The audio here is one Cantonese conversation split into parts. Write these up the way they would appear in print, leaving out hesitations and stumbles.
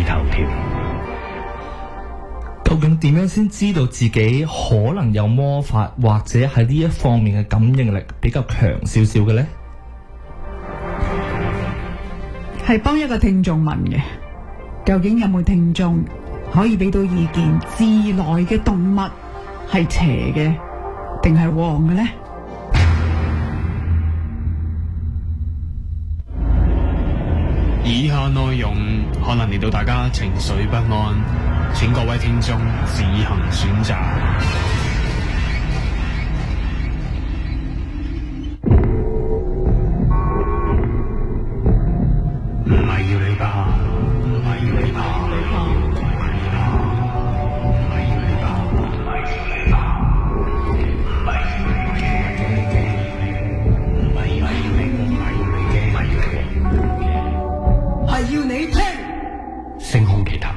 頭條。究竟點樣先知道自己可能有魔法，或者係呢一方面嘅感應力比較強少少嘅呢？係幫一個聽眾問嘅，究竟有冇聽眾可以俾到意見？自來嘅動物係邪嘅定係旺嘅呢？以下內容可能令到大家情緒不安，請各位聽眾自行選擇。唔係要你怕，唔係要你怕，唔係要你怕，唔係要你怕，唔係要你怕，唔係要你驚，唔係要你驚，係要你聽。星空奇談。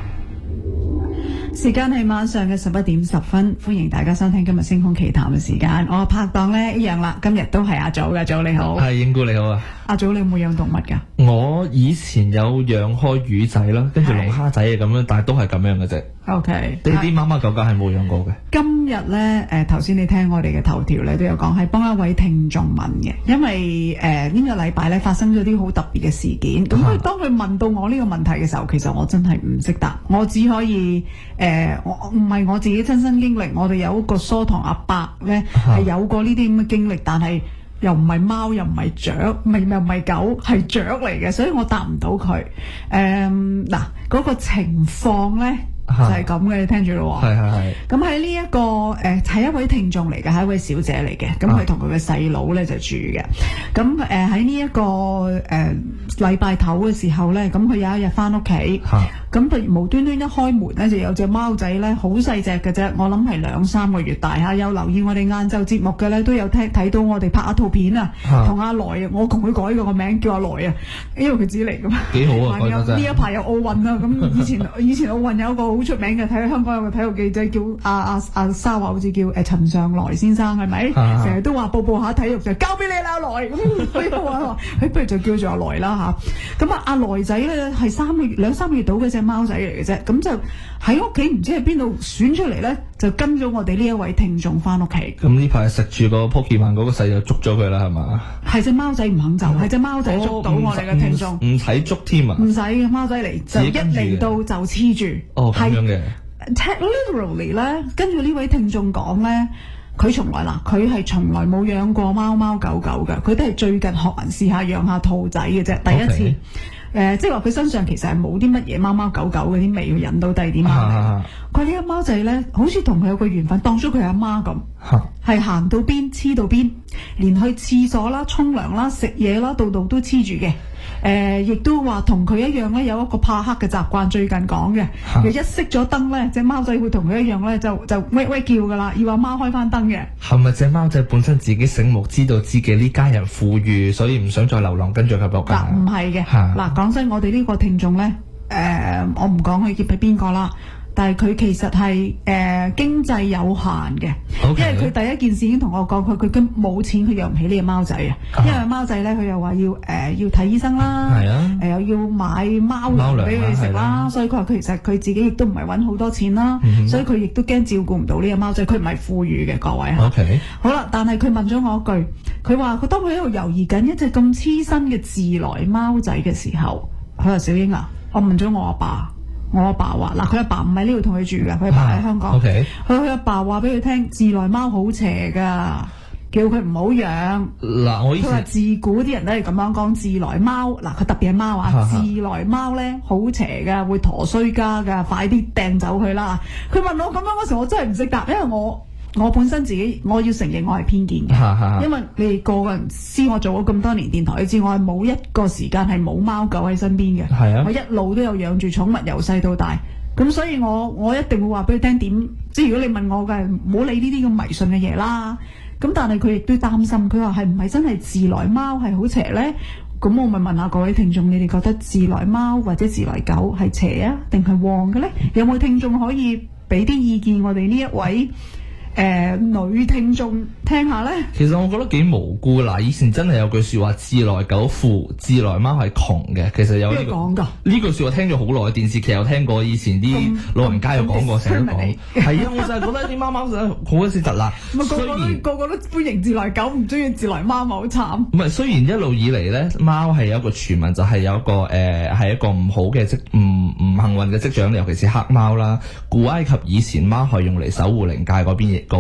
時間係晚上嘅11:10，歡迎大家收聽今日星空奇談嘅時間。我拍檔呢一樣啦，今日都係阿祖嘅。祖你好。係，英姑你好啊。阿祖，你有冇養動物噶？我以前有養開魚仔啦，跟住龍蝦仔嘅咁樣，但係都係咁樣嘅啫。OK，你啲貓貓狗狗係冇養過嘅。今日咧，頭先你聽我哋嘅頭條咧，都有講係幫一位聽眾問嘅，因為呢個禮拜咧發生咗啲好特別嘅事件。咁佢當佢問到我呢個問題嘅時候，其實我真係唔識答，我只可以我唔係我自己親身經歷，我哋有一個疏堂阿伯咧係有過呢啲咁嘅經歷，但係又唔係貓，又唔係雀，又唔係狗，係雀嚟嘅，所以我答唔到佢。嗱，嗰個情況咧。就係咁嘅，你聽住咯喎。係。咁喺呢一個係一位聽眾嚟嘅，係一位小姐嚟嘅。咁佢同佢嘅細佬咧就住嘅。咁喺呢一個禮拜頭嘅時候咧，咁佢有一日翻屋企，咁佢無端端一開門咧，就有隻貓仔咧，好細隻嘅啫，我諗係2-3個月大嚇。有留意我哋晏晝節目嘅咧，都有睇到我哋拍一套片啊，同阿來啊，我同佢改個名叫阿來啊，因為佢自己嚟噶嘛。幾好啊！呢一排有奧運啊，咁以前奧運有一個好出名嘅，睇香港有個體育記者叫阿沙話，好似叫陳尚來先生，係咪？成日都話報下體育就交俾你啦，阿來咁，所以我話不如就叫做阿來啦嚇。咁阿來仔咧係2-3個月到嘅隻貓仔嚟嘅啫，咁就喺屋企唔知係邊度選出嚟咧，就跟咗我哋呢一位聽眾翻屋企。咁呢排食住個 Pokemon 嗰個細就捉咗佢啦，係嘛？係隻貓仔唔肯走，係隻貓仔捉到我哋嘅聽眾。唔使捉添啊！唔使嘅，貓仔嚟就一嚟到就黐住。哦，咁樣嘅。Literally 咧，跟住呢位聽眾講咧，佢係從來冇養過貓貓狗狗嘅，佢都係最近學人試下養下兔仔嘅啫，第一次。即係話佢身上其實係冇啲乜嘢貓貓狗狗嗰啲味去引到第二啲貓。佢呢個貓仔咧，好似同佢有個緣分，當咗佢阿媽咁，係行到邊黐到邊，連去廁所啦、沖涼啦、食嘢啦，度度都黐住嘅。亦都話同佢一樣咧，有一個怕黑嘅習慣。最近講嘅，一熄咗燈咧，隻貓仔會同佢一樣咧，就喂喂叫噶啦，要阿媽開翻燈嘅。係咪隻貓仔本身自己醒目，知道自己呢家人富裕，所以唔想再流浪跟住佢落街？嗱，唔係嘅。嗱，講真，我哋呢個聽眾咧，我唔講佢結俾邊個啦。但係佢其實係經濟有限嘅，因為佢第一件事已經同我講，佢根本冇錢，佢養唔起呢個貓仔啊。因為貓仔咧，佢又話要睇醫生啦，又要買貓糧俾佢食啦，所以佢話其實佢自己亦都唔係揾好多錢啦，所以佢亦都驚照顧唔到呢個貓仔。佢唔係富裕嘅，各位嚇。好啦，但係佢問咗我一句，佢話佢當佢喺度猶豫緊一隻咁黐身嘅自來貓仔嘅時候，佢話小英啊，我問咗我阿爸。我阿爸話嗱，佢阿爸唔喺呢度同佢住嘅，佢阿爸喺香港。佢阿爸話俾佢聽，自來貓好邪噶，叫佢唔好養。嗱，佢話自古啲人都係咁樣講，自來貓嗱，佢特別係貓啊，自來貓咧好邪噶，會陀衰家噶，快啲掟走佢啦。佢問我咁樣嗰時，我真係唔識答，因為我本身自己我要承認我係偏見嘅，因為你哋個個人知我做咗咁多年電台，你知我係冇一個時間係冇貓狗喺身邊嘅，我一路都有養住寵物由細到大，咁所以我一定會話俾佢聽點，即係如果你問我嘅，唔好理呢啲咁迷信嘅嘢啦。咁但係佢亦都擔心，佢話係唔係真係自來貓係好邪呢？咁我咪問下各位聽眾，你哋覺得自來貓或者自來狗係邪啊定係旺嘅呢？有冇聽眾可以俾啲意見我哋呢一位女聽眾聽下咧？其實我覺得幾無辜嗱，以前真係有句説話，自來狗富，自來貓係窮嘅。其實有呢、邊個講㗎？呢句説話聽咗好耐，電視劇有聽過，以前啲老人家有講過，成日都講。係啊，我就係覺得啲貓貓好鬼死突啦。個個都歡迎自來狗，唔中意自來貓咪好慘。唔係，雖然一路以嚟咧，貓係有一個傳聞，就係有一個係一個唔好嘅唔幸運嘅跡象，尤其是黑貓啦。古埃及以前貓係用嚟守護靈界嗰邊個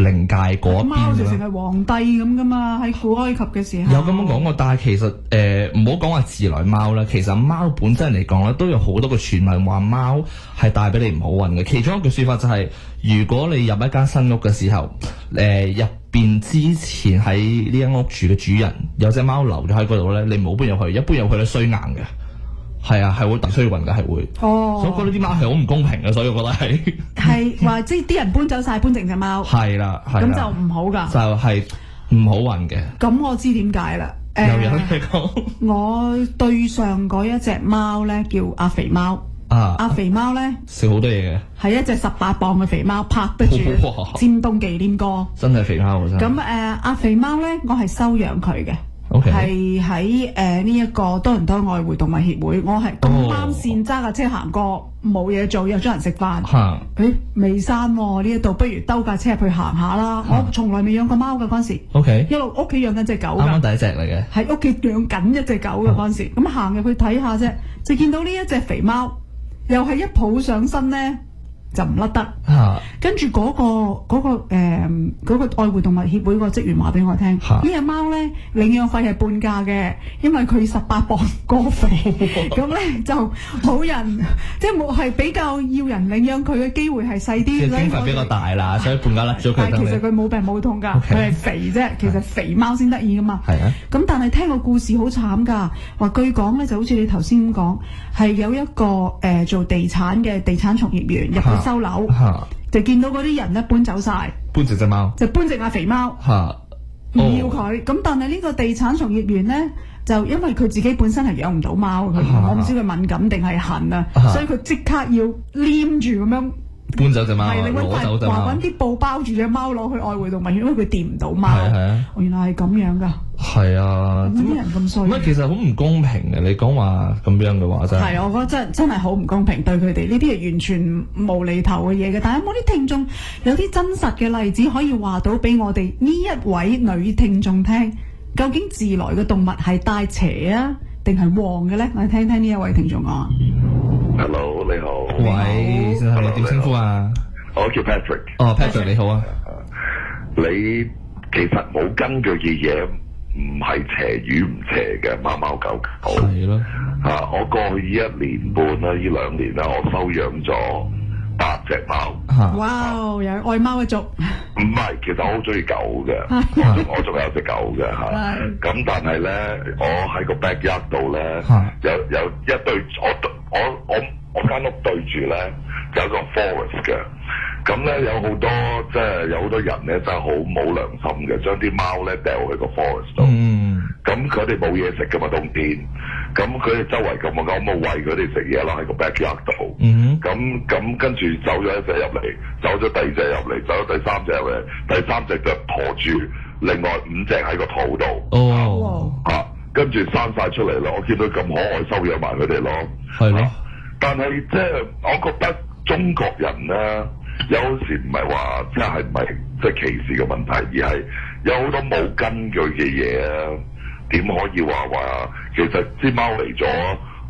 靈界嗰邊。貓就成係皇帝咁噶嘛，喺古埃及嘅時候。有咁樣講過，但係其實唔好講話自來貓啦，其實貓本身嚟講咧，都有好多個傳聞話貓係帶俾你唔好運嘅。其中一句説法就係、是，如果你入一間新屋嘅時候，入邊之前喺呢間屋住嘅主人有隻貓留咗喺嗰度咧，你唔好搬入去，一搬入去咧衰硬嘅。係啊，係會特衰運嘅，係會。哦，所以我覺得啲貓係好唔公平嘅，所以我覺得係。係話即係啲人搬走晒，搬剩隻貓。係啦，係啦。咁就唔好㗎。就係唔好運嘅。咁我知點解啦。有人嚟講。我對上嗰一隻貓咧叫阿肥貓。阿肥貓咧食好多嘢嘅。係一隻18磅嘅肥貓，拍得住尖東忌廉哥。真係肥貓喎真。咁阿肥貓咧，我係收養佢嘅。係喺呢一個多倫多愛護動物協會，我係咁啱線揸架車行過，冇嘢做，約咗人食飯。誒未閂喎呢一度，不如兜架車入去行下啦。我從來未養過貓嘅嗰陣時，一路屋企養緊隻狗㗎。啱啱第一隻嚟嘅。喺屋企養緊一隻狗嘅嗰陣時，咁行入去睇下啫，就見到呢一隻肥貓，又係一抱上身咧。就唔甩得，跟住嗰個愛護動物協會個職員話俾我聽，呢隻貓咧領養費係半價嘅，因為佢18磅過肥，咁咧就冇人即係冇係比較要人領養佢嘅機會係細啲，經費比較大啦，所以半價甩咗佢。但係其實佢冇病冇痛㗎，佢係肥啫，其實肥貓先得意㗎嘛。係啊，咁但係聽個故事好慘㗎，話據講咧就好似你頭先咁講，係有一個做地產嘅地產從業員入去收樓，就見到嗰啲人咧搬走晒，搬隻貓，就搬隻阿肥貓，唔要佢。咁但係呢個地產從業員咧，就因為佢自己本身係養唔到貓，我唔知佢敏感定係痕啊，所以佢即刻要黏住咁樣搬走隻貓，攞走隻貓，話揾啲布包住隻貓攞去愛護動物園，因為佢掂唔到貓。原來係咁樣㗎。係啊，點啲人咁衰？乜其實好唔公平嘅，你講話咁樣嘅話真係。係，我覺得真係好唔公平對佢哋，呢啲係完全無厘頭嘅嘢嘅。但係有冇啲聽眾有啲真實嘅例子可以話到俾我哋呢一位女聽眾聽？究竟自來嘅動物係帶邪啊，定係旺嘅咧？我哋聽聽呢一位聽眾講。Hello， 你好。喂，先生，你點稱呼啊？我叫 Patrick。哦，Patrick 你好啊。你其實冇根據嘅嘢，唔係邪與唔邪嘅貓貓狗狗。係咯。我過去1年半啦，呢2年啦，我收養咗8隻貓。哇！有愛貓嘅族。唔係，其實我好中意狗嘅，我仲有隻狗嘅嚇。咁但係咧，我喺個 backyard 度咧，有一對我間屋對住咧有個 forest 嘅。咁咧有好多即係有好多人咧真係好冇良心嘅，將啲貓咧掉去個 forest 度。咁佢哋冇嘢食㗎嘛，冬天。咁佢哋周圍咁啊，咁我餵佢哋食嘢啦喺個 backyard 度。咁跟住走咗一隻入嚟，走咗第2隻入嚟，走咗第3隻入嚟，第3隻就馱住另外5隻喺個肚度。跟住生晒出嚟啦！我見到咁可愛，收養埋佢哋咯。係咯。但係即係我覺得中國人咧，有時唔係話即係唔係即係歧視嘅問題，而係有好多冇根據嘅嘢啊！點可以話其實啲貓嚟咗，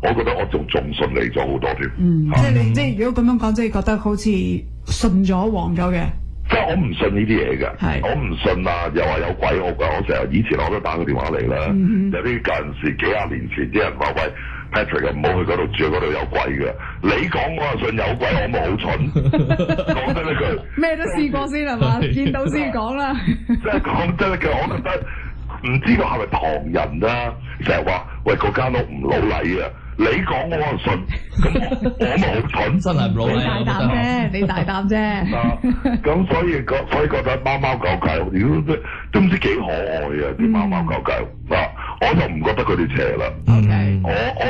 我覺得我仲信嚟咗好多添。即係如果咁樣講，即係覺得好似信咗黃咗嘅。即係我唔信呢啲嘢嘅，我唔信啊！又話有鬼我成日以前我都打個電話嚟啦，有啲舊陣時幾廿年前啲人話喂 Patrick 唔好去嗰度住，嗰度有鬼嘅。你講我係信有鬼，我咪好蠢。講真一句，咩都試過先係嘛？見到先講啦。即係講真一句，我覺得唔知道係咪唐人啦，成日話喂嗰間屋唔老禮啊！你講我就信，咁我咪好蠢。真係唔老禮。你大膽啫，你大膽啫。咁所以覺得貓貓狗狗，都唔知幾可愛啊！啲貓貓狗狗我就唔覺得佢哋邪啦。我因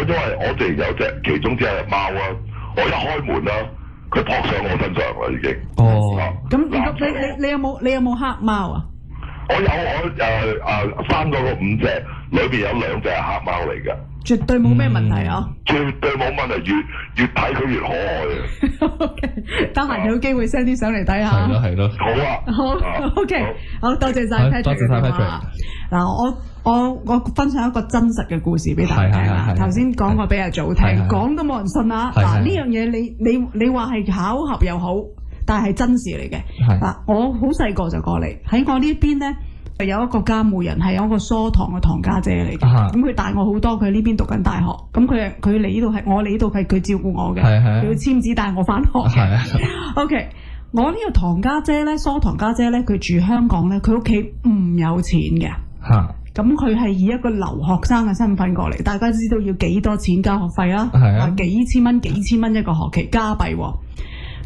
為我哋有隻其中之一隻貓啊，我一開門啦，佢撲上我身上啦已經。哦，咁你有冇黑貓啊？我生咗個5隻，裏邊有2隻係黑貓嚟嘅。絕對冇咩問題啊！絕對冇問題，越睇佢越可愛啊 ！OK， 得閒有機會 send 啲相嚟睇下。係咯。好啊。好 OK， 好多謝晒 Patrick。多謝晒 Patrick。嗱，我分享一個真實嘅故事俾大家聽啦。頭先講過比較早聽，講都冇人信啊！嗱，呢樣嘢你話係巧合又好，但係真事嚟嘅。嗱，我好細個就過嚟，喺我呢邊咧。有一個監護人係有一個疏堂嘅堂家姐嚟嘅，咁佢大我好多，佢喺呢邊讀緊大學，咁佢嚟呢度係我嚟呢度係佢照顧我嘅，佢要簽紙帶我翻學嘅。OK， 我呢個堂家姐咧，疏堂家姐咧，佢住香港咧，佢屋企唔有錢嘅，咁佢係以一個留學生嘅身份過嚟，大家知道要幾多錢交學費啦，幾千蚊一個學期加幣。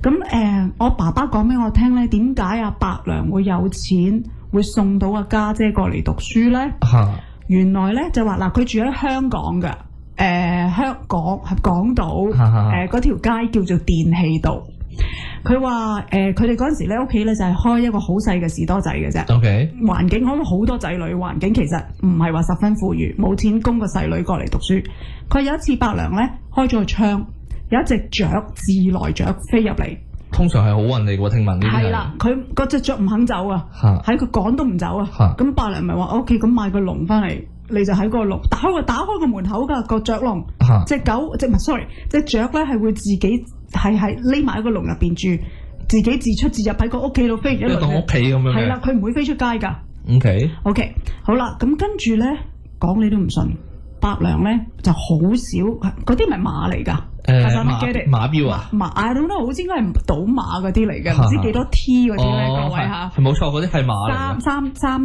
咁我爸爸講俾我聽咧，點解阿伯娘會有錢？會送到阿家姐過嚟讀書咧，原來咧就話嗱，佢住喺香港嘅，香港港島，嗰條街叫做電氣道。佢話佢哋嗰陣時咧屋企咧就係開一個好細嘅士多仔嘅啫。OK， 環境可能好多仔女，環境其實唔係話十分富裕，冇錢供個細女過嚟讀書。佢有一次伯娘咧開咗個窗，有一隻雀自來雀飛入嚟。通常係好運嚟嘅，聽聞呢啲係啦，佢嗰隻雀唔肯走啊，喺佢趕都唔走啊。咁伯娘咪話：OK， 咁買個籠翻嚟，你就喺個籠打開個門口㗎個雀籠。隻狗隻雀咧係會自己係匿埋喺個籠入邊住，自己自出自入喺個屋企度飛完一輪。當屋企咁樣。係啦，佢唔會飛出街㗎。OK， 好啦，咁跟住咧講你都唔信，伯娘咧就好少嗰啲咪馬嚟㗎。馬標啊，I don't know，好似應該係賭馬嗰啲嚟嘅，唔知幾多 T 嗰啲咧，各位嚇。冇錯，嗰啲係馬嚟嘅。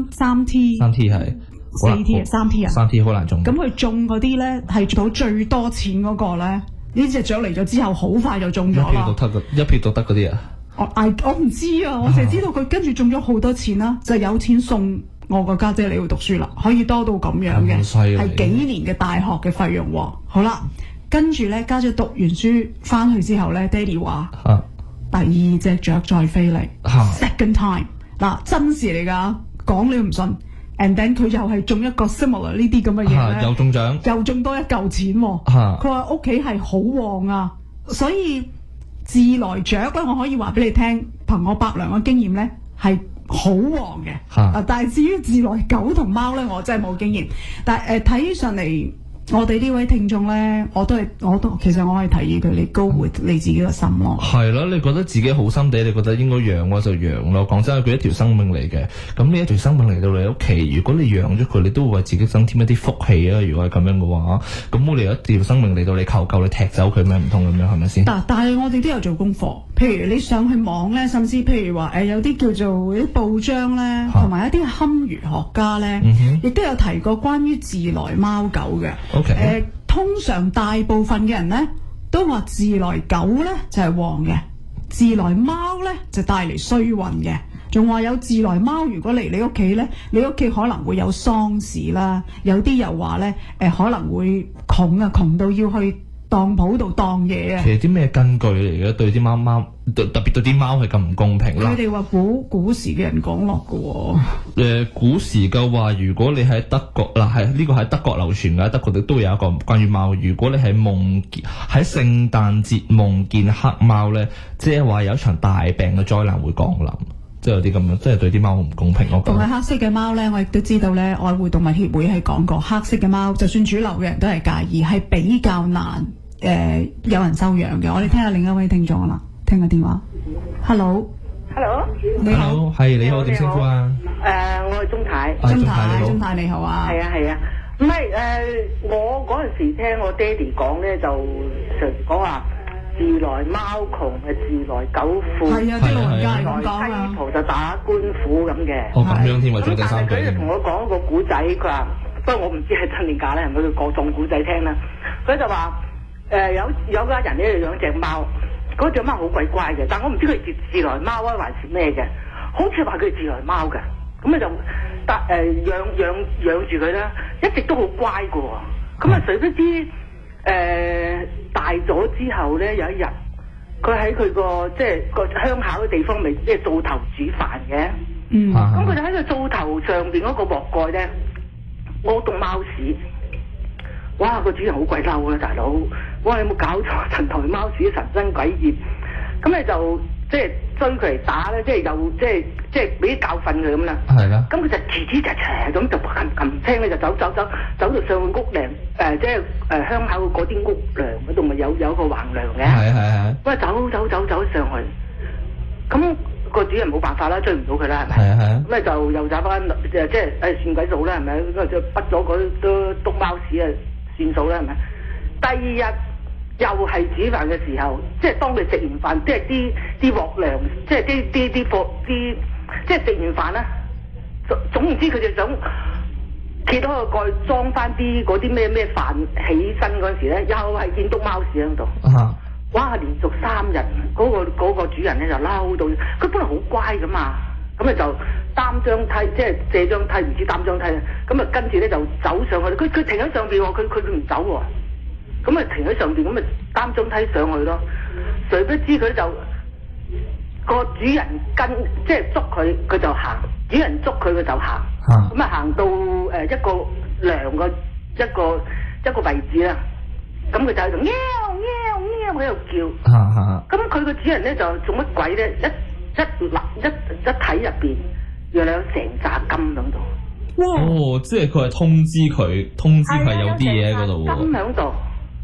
三 T。3 T 係。4 T 啊，3 T 啊。3 T 好難中。咁佢中嗰啲咧係中到最多錢嗰個咧，呢隻雀嚟咗之後，好快就中咗啦。一票獨得嗰啲啊？我唔知啊，我淨係知道佢跟住中咗好多錢啦，就有錢送我個家姐嚟去讀書啦，可以多到咁樣嘅，係幾年嘅大學嘅費用喎。好啦。跟住咧，家姐讀完書翻去之後咧，爹哋話：第二隻雀再飛嚟，second time 嗱，真事嚟㗎，講你唔信。And then 佢又係中一個 similar 呢啲咁嘅嘢咧，又中獎，又中多一嚿錢。佢話屋企係好旺啊，所以自來雀咧，我可以話俾你聽，憑我伯娘嘅經驗咧係好旺嘅。但係至於自來狗同貓咧，我真係冇經驗。但係睇上嚟。我哋呢位聽眾咧，我都其實我係提議佢你go with你自己嘅心咯。係咯，你覺得自己好心地，你覺得應該養嘅就養咯。講真，佢一條生命嚟嘅，咁呢一條生命嚟到你屋企，如果你養咗佢，你都會為自己增添一啲福氣啊。如果係咁樣嘅話，咁我哋有一條生命嚟到你求救，你踢走佢咩唔通咁樣係咪先？但係我哋都有做功課，譬如你上去網咧，甚至譬如話有啲叫做啲報章咧，同埋一啲堪輿學家咧，亦都有提過關於自來貓狗嘅。Okay. 通常大部分嘅人咧都話自來狗咧就係旺嘅，自來貓咧就帶嚟衰運嘅，仲話有自來貓如果嚟你屋企咧，你屋企可能會有喪事啦，有啲又話咧可能會窮到要去當鋪度當嘢啊！其實啲咩根據嚟嘅？對啲貓特別對啲貓係咁唔公平啦！佢哋話古時嘅人講落嘅喎。古時嘅話，如果你喺德國嗱，係呢個喺德國流傳嘅，德國都有一個關於貓。如果你喺喺聖誕節夢見黑貓咧，即係話有一場大病嘅災難會降臨，即係有啲咁樣，即係對啲貓好唔公平咯。同埋黑色嘅貓咧，我亦都知道咧，愛護動物協會係講過，黑色嘅貓就算主流嘅人都係介意，係比較難。有人收養嘅，我哋聽下另一位聽眾啦，聽個電話。Hello，你好，係你好，點稱呼啊？我係鐘太。鐘太你好啊。係啊，唔係我嗰陣時聽我爹哋講咧，就常講話自來貓窮，自來狗富。係啊，啲老人家係咁講啊。西葡就打官府咁嘅。哦，咁樣添，或者第三句。佢就同我講個古仔，佢話，不過我唔知係真定假咧，係咪佢講種古仔聽啦？佢就話。有家人咧養隻貓，嗰隻貓好鬼乖嘅，但我唔知佢係自來貓啊還是咩嘅，好似話佢係自來貓嘅，咁就養住佢啦，一直都好乖嘅喎，咁啊誰不知大咗之後咧有一日佢喺佢個即係個鄉下嘅地方，咪即係灶頭煮飯嘅。咁佢就喺個灶頭上邊嗰個鑊蓋咧，屙篤貓屎。哇！個主人好鬼嬲啦，大佬！哇！你有冇搞錯？陳台貓屎神憎鬼厭。咁你就即係追佢嚟打咧，即係又即係俾啲教訓佢咁啦。係啦。咁佢就吱吱喳喳咁就擒青咧，就走到上屋梁即係鄉口嗰啲屋梁嗰度咪有個橫梁嘅。係。喂，走上去。咁個主人冇辦法啦，追唔到佢啦，係咪？係。咁咧就又走翻即係算鬼數啦，係咪？咁就畢咗嗰啲篤貓屎啊，算數啦，係咪？第二日。又係煮飯嘅時候，即係當你食完飯，即係啲鑊糧，即係啲貨啲，即係食完飯啦。總言之，佢就想揭開個蓋裝翻啲嗰啲咩飯起身嗰陣時咧，又係見篤貓屎喺度。哇！連續3日，嗰個主人咧就嬲到，佢本來好乖噶嘛，咁啊就擔張梯，即係借張梯，唔知擔張梯啊，咁啊跟住咧就走上去，佢停喺上邊喎，佢唔走喎。咁咪停喺上邊，咁咪擔張梯上去咯。誰不知佢就個主人即係捉佢，佢就行；主人捉佢，佢就行。咁啊行到一個梁個一個位置啦。咁佢就喺度喵喵喵喺度叫。咁佢個主人咧就做乜鬼咧？一睇入邊，原來有成紮金喺度。哦，即係佢係通知佢有啲嘢喺嗰度喎。金喺度。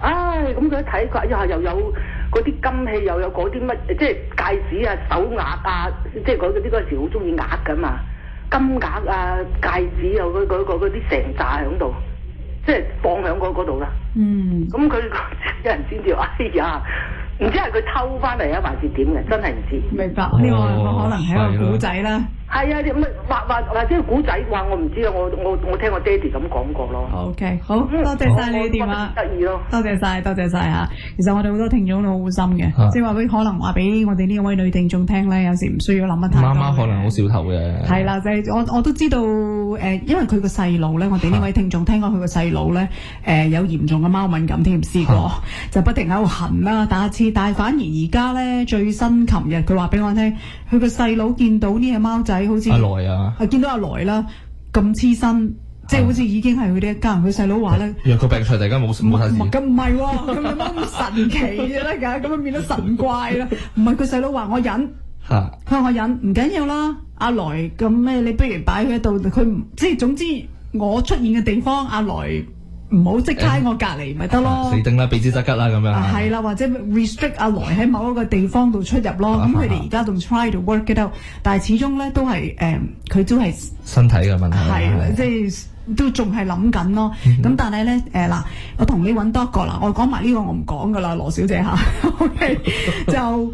咁佢一睇佢，又有嗰啲金器，又有嗰啲乜，即係戒指啊、手鐲啊，即係嗰時好中意鐲噶嘛，金鐲啊、戒指又嗰啲成紮喺度，即係放喺嗰度啦。咁佢啲人先至，哎呀，唔知係佢偷翻嚟啊，還是點嘅，真係唔知。明白，呢個可能係一個古仔啦。係啊，或者古仔話我唔知啊，我聽我爹哋咁講過咯。OK， 好，多謝晒你嘅電話，得意咯，多謝晒嚇。其實我哋好多聽眾都好心嘅，即係話俾可能話俾我哋呢位女聽眾聽咧，有時唔需要諗得太多。媽媽可能好少頭嘅。係啦，就係我都知道因為佢個細路咧，我哋呢位聽眾聽講佢個細路咧有嚴重嘅貓敏感添，試過就不停喺度痕啦、打刺，但係反而而家咧最新琴日佢話俾我聽，佢個細佬見到呢隻貓仔。好似阿來啊，見到阿來啦，咁黐身，即係好似已經係佢哋一家人。佢細佬話咧，若個病除突然間冇睇線，咁唔係喎，咁樣咁神奇嘅啦，咁樣變咗神怪啦。唔係佢細佬話我忍，佢話我忍唔緊要啦。阿來咁咩？你不如擺佢喺度，佢唔即係總之我出現嘅地方，阿來。唔好即刻喺我隔離咪得咯，死定啦，避之則吉啦咁樣。係啦，或者 restrict 阿來喺某一個地方度出入咯。咁佢哋而家仲 try to work it out，但係始終咧都係佢都係身體嘅問題。係，即係都仲係諗緊咯。咁但係咧嗱，我同你揾多一個啦，我講埋呢個我唔講噶啦，羅小姐嚇。OK， 就。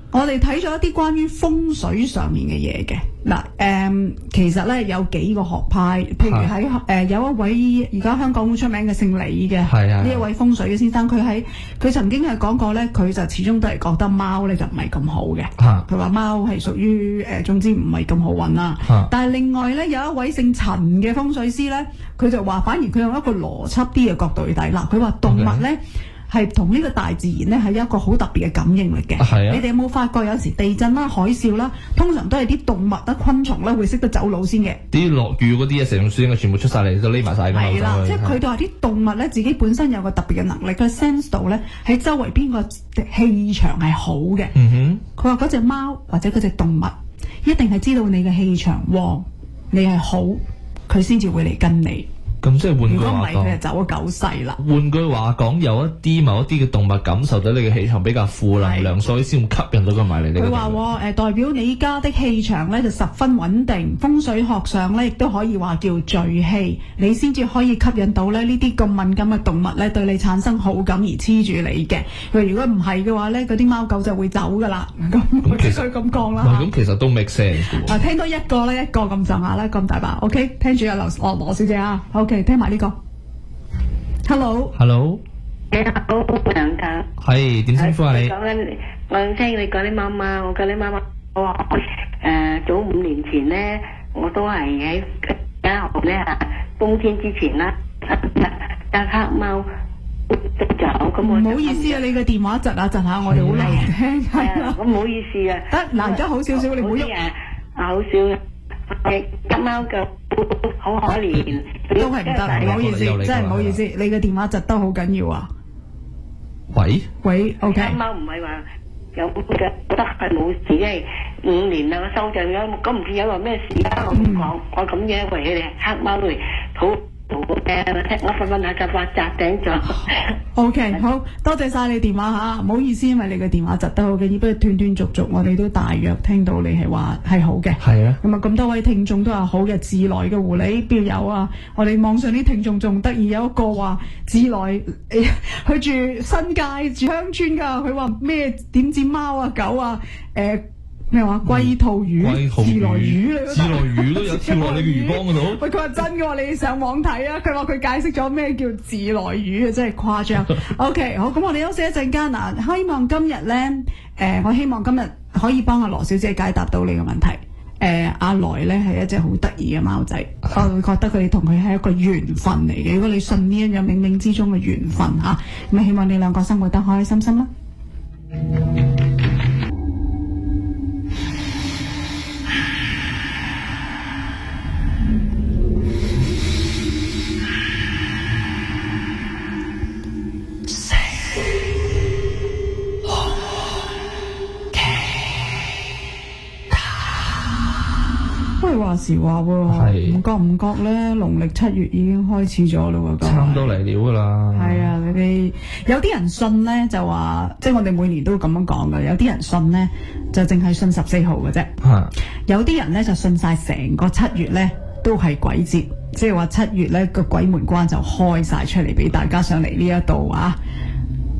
我哋睇咗一啲關於風水上面嘅嘢嘅嗱，其實咧有幾個學派，譬如喺有一位而家香港好出名嘅姓李嘅呢一位風水嘅先生，佢曾經係講過咧，佢就始終都係覺得貓咧就唔係咁好嘅。佢話貓係屬於總之唔係咁好運啦。但係另外咧有一位姓陳嘅風水師咧，佢就話反而佢用一個邏輯啲嘅角度去睇嗱，佢話動物咧。係同呢個大自然咧係一個好特別嘅感應力嘅。你哋有冇發覺有時地震啦、海嘯啦，通常都係啲動物啦、昆蟲咧會識得走佬先嘅。啲落雨嗰啲嘢成樹應該全部出晒嚟，都匿埋晒㗎嘛。係啦，即係佢哋話啲動物咧自己本身有個特別嘅能力，佢 sense 到咧喺周圍邊個氣場係好嘅。佢話嗰隻貓或者嗰隻動物一定係知道你嘅氣場旺，你係好，佢先至會嚟跟你。咁即係換句話講，如果唔係佢就走咗狗勢啦。換句話講，有某一啲嘅動物感受到你嘅氣場比較負能量，所以先會吸引到佢埋嚟。佢話代表你家的氣場咧就十分穩定，風水學上咧亦都可以話叫聚氣，你先至可以吸引到咧呢啲咁敏感嘅動物咧對你產生好感而黐住你嘅。佢如果唔係嘅話咧，嗰啲貓狗就會走噶啦。咁其實佢咁講啦。咁其實都 make sense 嘅。聽多一個咧，一個咁上下啦，咁大把。OK， 聽住阿羅小姐啊。OK， 聽埋呢個。Hello，你好，梁太。係點稱呼啊你？我聽你講啲貓貓，我講啲貓貓。我話早5年前咧，我都係喺間屋咧，冬天之前啦，隻黑貓咁唔好意思啊，你嘅電話窒下，我哋好難聽。係啊，咁唔好意思啊。得嗱，而家好少少，你唔好喐。好少。隻貓嘅好可憐，都係唔得，唔好意思，真係唔好意思，你嘅電話窒得好緊要啊！喂 ，OK。隻貓唔係話有嘅，覺得係冇事，因為5年啦，我收就咗，咁唔知有話咩事啦，我唔講，我咁樣為佢哋黑貓嚟討嘅，我瞓下就發扎頂咗。OK， 好多謝晒你電話吓，唔好意思，因為你嘅電話窒得好緊要，不過斷斷續續，我哋都大約聽到你係話係好嘅。係啊。咁啊，咁多位聽眾都話好嘅，自來嘅狐狸邊有啊？我哋網上啲聽眾仲得意，有一個話自來佢住新界住鄉村噶，佢話咩點知貓啊狗啊咩話龜兔魚、自來魚，自來魚都有跳落你嘅魚缸嗰度。喂，佢話真嘅，你上網睇啊！佢話佢解釋咗咩叫自來魚啊，真係誇張。OK， 好，咁我哋休息一陣間嗱，希望今日咧，我希望今日可以幫阿羅小姐解答到你嘅問題。阿來咧係一隻好得意嘅貓仔，我會覺得佢同佢係一個緣分嚟嘅。如果你信呢一樣冥冥之中嘅緣分吓，咁希望你兩個生活得開開心心啦。話時話喎，唔覺咧，農曆7月已經開始咗咯喎，差唔多嚟了噶啦。係啊，你哋有啲人信咧就話，即係我哋每年都咁樣講嘅。有啲人信咧就淨係信14號嘅啫。有啲人咧就信晒成個7月咧都係鬼節，即係話7月咧個鬼門關就開晒出嚟俾大家上嚟呢一度啊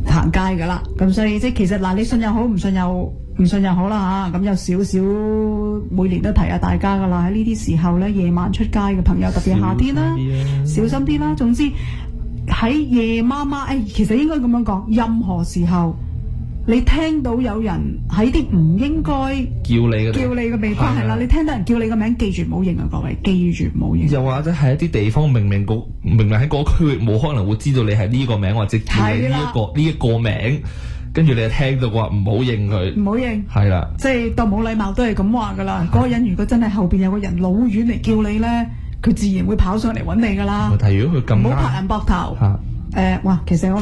行街噶啦。咁所以即係其實嗱，你信又好，唔信又好啦嚇，咁有少少每年都提下大家噶啦。喺呢啲時候咧，夜晚出街嘅朋友，特別係夏天啦，小心啲啦。總之喺夜媽媽，其實應該咁樣講，任何時候你聽到有人喺啲唔應該叫你嘅地方係啦，你聽到人叫你嘅名，記住唔好應啊，各位，記住唔好應。又或者係一啲地方明明喺嗰個區域冇可能會知道你係呢個名，或者叫你呢一個名。跟住你就聽到話唔好應佢，唔好應，係啦，即係當冇禮貌都係咁話噶啦。嗰個人如果真係後邊有個人老遠嚟叫你咧，佢自然會跑上嚟揾你噶啦。但係如果佢咁，唔好拍人膊頭。哇，其實我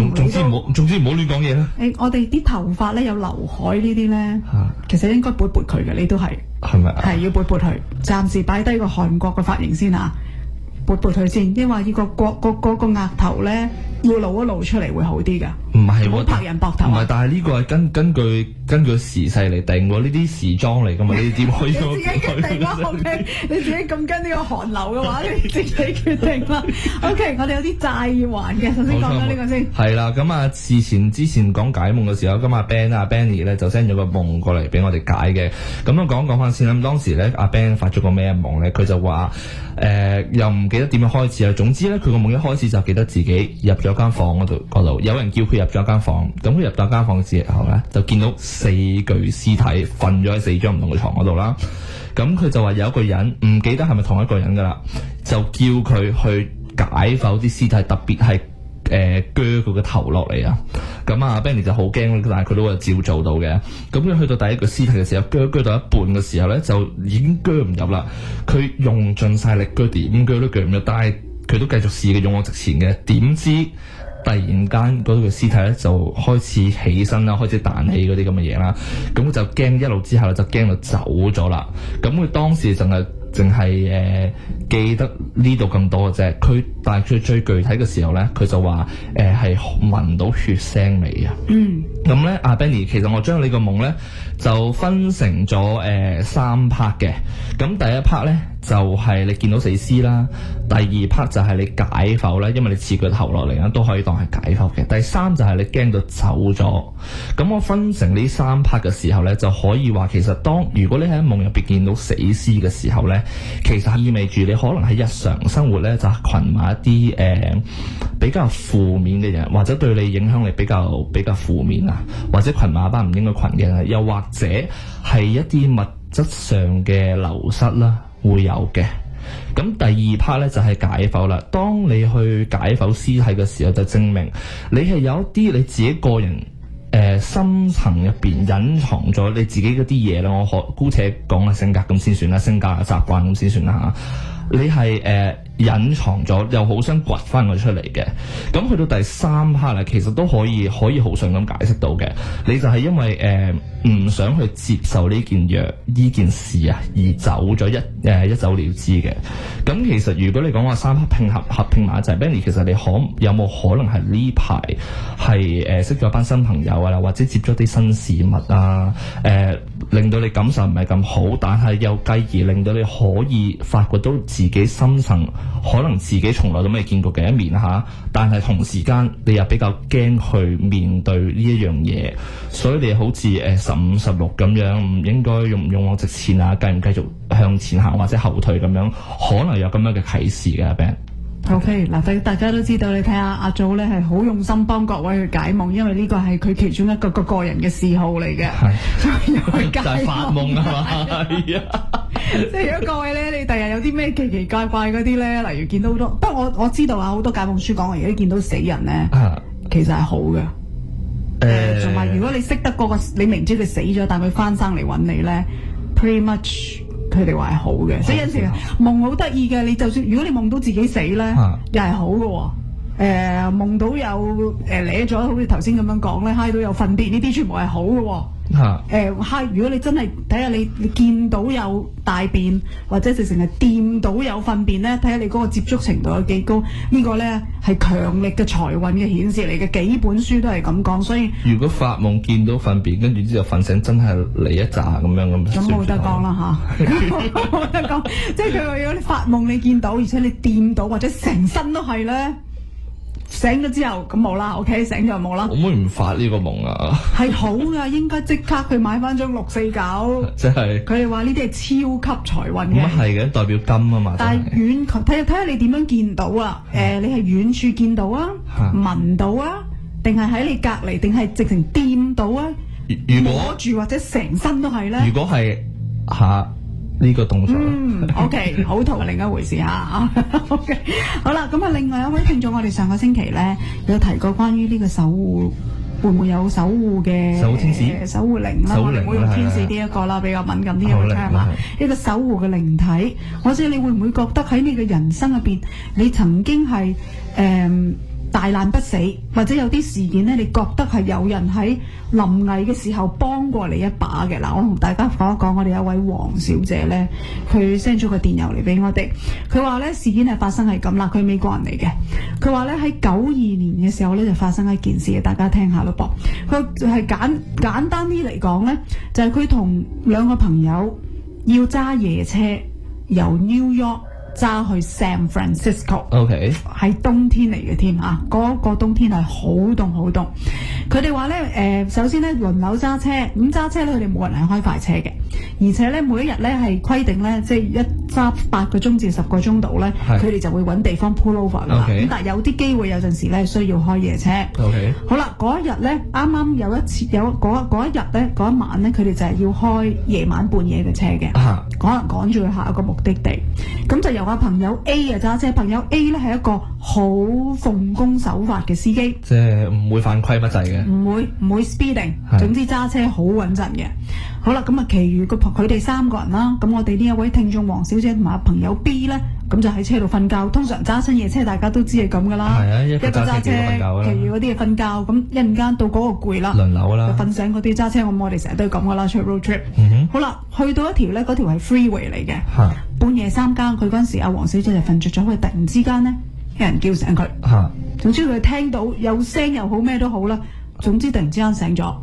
總之唔好亂講嘢啦。我哋啲頭髮咧有劉海呢啲咧，其實應該撥佢嘅，你都係咪啊？係要撥佢，暫時擺低個韓國嘅髮型先嚇，撥佢先，因為呢個額頭咧要露一露出嚟會好啲㗎。唔係喎，拍人膊頭。唔係，但係呢個係根據時勢嚟定喎，呢啲時裝嚟㗎嘛，你點可以？你自己決定啦，OK？你自己咁跟呢個韓流嘅話，你自己決定啦。OK， 我哋有啲債要還嘅，首先講咗呢個先。係啦，咁啊，之前講解夢嘅時候，咁阿 Benny 咧就 send 咗個夢過嚟俾我哋解嘅。咁我講翻先啦。咁當時咧，阿 Ben 發咗個咩夢咧？佢就話又唔記得點樣開始啦。總之咧，佢個夢一開始就記得自己入咗間房嗰度，有人叫佢入咗間房。咁佢入咗間房之後咧，就見到4具屍體瞓咗喺4張唔同嘅床嗰度啦。咁佢就話有一個人唔記得係咪同一個人噶啦，就叫佢去解剖啲屍體，特別係鋸佢嘅頭落嚟啊。咁啊 Benny 就好驚，但係佢都係照做到嘅。咁佢去到第一個屍體嘅時候，鋸到一半嘅時候咧，就已經鋸唔入啦。佢用盡晒力鋸，點鋸都鋸唔入，但係佢都繼續試嘅，勇往直前嘅。點知突然間嗰個屍體咧就開始起身啦，開始彈起嗰啲咁嘅嘢啦，咁佢就驚，一路之後咧就驚到走咗啦。咁佢當時淨係記得呢度咁多嘅啫。但係佢最具體嘅時候咧，佢就話係聞到血腥味啊。咁咧阿 Benny，其實我將你個夢咧就分成咗3 part 嘅。咁第一 part 咧就係你見到死屍啦，第二 part 就係你解剖啦，因為你刺佢頭落嚟啦，都可以當係解剖嘅。第三就係你驚到走咗。咁我分成呢3 part 嘅時候咧，就可以話其實如果你喺夢入邊見到死屍嘅時候咧，其實意味住你可能喺日常生活咧就群埋一啲比較負面嘅人，或者對你影響力比較負面啊，或者群埋一班唔應該群嘅人，又或者係一啲物質上嘅流失啦，會有嘅。咁第二 part 咧就係解剖啦。當你去解剖屍體嘅時候，就證明你係有一啲你自己個人深層入邊隱藏咗你自己嗰啲嘢啦。我姑且講下性格咁先算啦，性格啊習慣咁先算啦嚇。你係隱藏咗，又好想掘翻佢出嚟嘅。咁去到第三 part 咧，其實都可以好順咁解釋到嘅。你就係因為唔想去接受呢件事啊，而走咗一走了之嘅。咁其實如果你講話三合併埋一齊，Benny 其實你有冇可能係呢排係識咗班新朋友啊，或者接咗啲新事物啊，令到你感受唔係咁好，但係又繼而令到你可以發掘到自己深層可能自己從來都未見過嘅一面嚇，但係同時間你又比較驚去面對呢一樣嘢，所以你好似15、16咁樣，唔應該用唔用往直前啊，繼唔繼續向前行或者後退咁樣，可能有咁樣嘅啟示嘅 Ben。OK， 嗱，大家都知道，你睇下阿祖咧係好用心幫各位去解夢，因為呢個係佢其中一個個人嘅嗜好嚟嘅，係就係發夢啊嘛，係啊。即係如果各位咧，你第日有啲咩奇奇怪怪嗰啲咧，例如見到好多，不過我知道啊，好多解夢書講，而家見到死人咧，其實係好嘅。同埋如果你識得嗰個，你明知佢死咗，但佢翻生嚟揾你咧 ，pretty much 佢哋話係好嘅。所以有陣時夢好得意嘅，你就算如果你夢到自己死咧，又係好嘅。夢到有舐咗，好似頭先咁樣講咧，揩到有糞便，呢啲全部係好嘅。如果你真係睇下你見到有大便或者直情係掂到有糞便咧，睇下你嗰個接觸程度有幾高，呢個咧係強力嘅財運嘅顯示嚟嘅，幾本書都係咁講。所以如果發夢見到糞便，跟住之後瞓醒真係嚟一紮咁樣咁冇得講啦嚇，冇得講。即係佢話如果你發夢你見到，而且你掂到或者成身都係咧。醒咗之後咁冇啦 ，OK， 醒咗就冇啦。可唔可以唔發呢個夢啊？係好噶，應該即刻去買翻張649。即係佢哋話呢啲係超級財運嘅。咁係嘅，代表金啊嘛。但係遠睇下你點樣見到啊？你係遠處見到啊，聞到啊，定係喺你隔離，定係直情掂到啊？摸住或者成身都係咧？如果係嚇。呢個動作，OK， 好圖係另一回事嚇。OK， 好啦，咁啊，另外一位聽眾，我哋上個星期咧有提過關於呢個守護，會唔會有守護嘅守護天使、守護靈啦？我哋唔會用天使呢一個啦，比較敏感啲嘅係嘛？呢個守護嘅靈體，或者你會唔會覺得喺你嘅人生入邊，你曾經係大難不死，或者有啲事件咧，你覺得係有人喺臨危嘅時候幫過你一把嘅。嗱，我同大家講一講，我哋有位黃小姐咧，佢 send 咗個電郵嚟俾我哋，佢話咧事件係發生係咁啦，佢係美國人嚟嘅，佢話咧喺92年嘅時候咧就發生一件事嘅，大家聽下咯噃。佢係簡單啲嚟講咧，就係佢同兩個朋友要揸夜車由 New York揸去 San Francisco，OK， 係冬天嚟嘅添嚇，嗰個冬天係好凍好凍。佢哋話咧首先咧輪流揸車，咁揸車咧佢哋冇人係開快車嘅，而且咧每一日咧係規定咧，即係一揸8個鐘至10個鐘度咧，佢哋就會揾地方 pull over 啦。咁但係有啲機會有陣時咧需要開夜車。好啦，嗰一日咧啱啱有嗰一日咧嗰一晚咧，佢哋就係要開夜晚半夜嘅車嘅，可能趕住去下一個目的地，咁就由阿朋友 A 啊揸車，朋友 A 咧係一個好奉公守法嘅司機，即係唔會犯規乜滯嘅，唔會 speeding， 總之揸車好穩陣嘅。好啦，咁啊，其餘佢哋3個人啦，咁我哋呢一位聽眾黃小姐同埋朋友 B 咧，咁就喺車度瞓覺。通常揸親夜車，大家都知係咁噶啦，一個揸車，其餘嗰啲係瞓覺。咁一陣間到嗰個攰啦，輪流啦，瞓醒嗰啲揸車，咁我哋成日都係咁噶啦，出 road trip。好啦，去到一條咧，嗰條係 freeway 嚟嘅，半夜3更，佢嗰陣時阿黃小姐就瞓着咗，佢突然之間咧有人叫醒佢，總之佢聽到有聲又好咩都好啦，總之突然之間醒咗，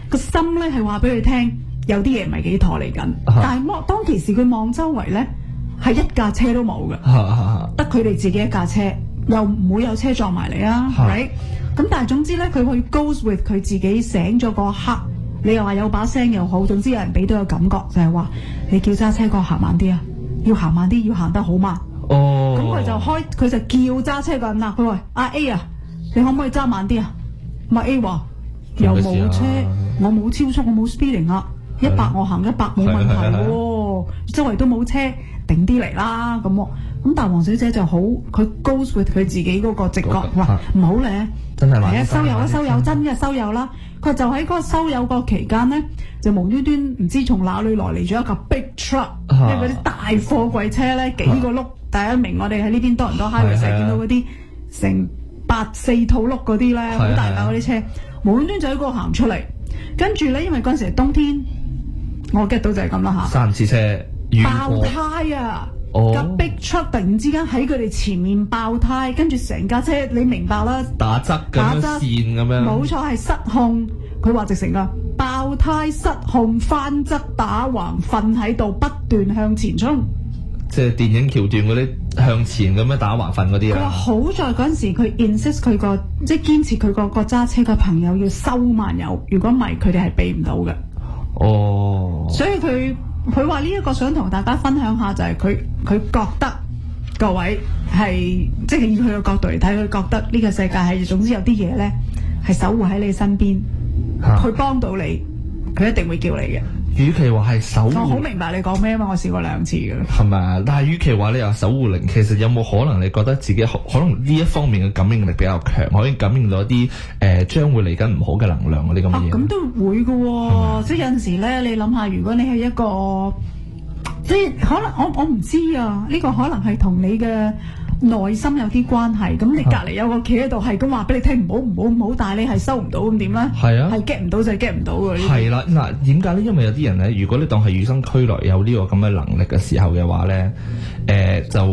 個心咧係話俾佢聽有啲嘢唔係幾妥嚟緊，但係當其時佢望周圍咧係一架車都冇嘅，得佢哋自己一架車，又唔會有車撞埋嚟啊，咁但係總之咧佢去 goes with 佢自己醒咗嗰刻，你又話有把聲又好，總之有人俾到個感覺就係話你叫揸車嗰個行慢啲啊，要行慢啲，要行得好慢。咁佢就叫揸車個人啦，佢話阿 A 啊，你可唔可以揸慢啲啊？咁 A 話又冇車，我冇超速，我冇 speeding 啊，100我行100冇問題喎。周圍都冇車，頂啲嚟啦咁。咁但係黃小姐就好，佢 goes with 佢自己嗰個直覺，話唔好咧，真係係啊，收油啦，收油，真嘅收油啦。佢就喺嗰個收油個期間咧，就無端端唔知從哪裏來嚟咗一架 big truck，即係嗰啲大貨櫃車咧，幾個轆。大家明我哋喺呢邊多倫多 highway 成日見到嗰啲成8-4套轆嗰啲咧，好大架嗰啲車，無端端就喺嗰度行出嚟。跟住咧，因為嗰陣時係冬天，我 get 到就係咁啦嚇。3次車爆胎啊！架 big truck 突然之間喺佢哋前面爆胎，跟住成架車你明白啦，打側咁樣線咁樣，冇錯係失控。佢話直成個爆胎失控翻側打橫瞓喺度，不斷向前衝。即係電影橋段嗰啲向前咁樣打橫瞓嗰啲啊！佢話好在嗰陣時佢 insist 佢個即係堅持佢個揸車嘅朋友要收慢油，如果唔係佢哋係避唔到嘅。哦，所以佢話呢一個想同大家分享下就係佢覺得各位係即係以佢嘅角度嚟睇，佢覺得呢個世界係總之有啲嘢咧係守護喺你身邊，佢幫到你，佢一定會叫你嘅。與其話係守護，我好明白你講咩啊嘛，我試過2次嘅。係咪啊？但係與其話你話守護靈，其實有冇可能你覺得自己可能呢一方面嘅感應力比較強，可以感應到一啲將會嚟緊唔好嘅能量嗰啲咁嘅嘢？咁都會嘅喎，即係有陣時咧，你諗下，如果你係一個即係可能我唔知啊，呢個可能係同你嘅內心有啲關係，咁你隔離有個企喺度，係咁話俾你聽，唔好，但係你係收唔到咁點咧？係啊，係 get 唔到就係 get 唔到嘅。係啦，嗱點解咧？因為有啲人咧，如果你當係與生俱來有呢個咁嘅能力嘅時候嘅話咧，就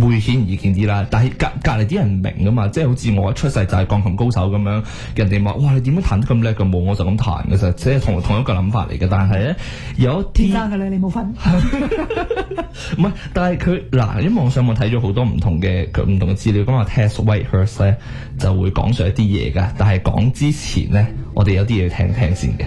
會顯而易見啲啦。但係隔離啲人唔明噶嘛，即係好似我一出世就係鋼琴高手咁樣，人哋話哇你點樣彈得咁叻嘅？冇我就咁彈嘅啫，即係同一個諗法嚟嘅。但係咧有一啲天生嘅你冇分，唔係，但係佢嗱，因為我上網睇咗好多唔同嘅資料，咁啊 Tess Whitehurst 咧就會講述一啲嘢㗎。但係講之前咧，我哋有啲嘢要聽聽先嘅。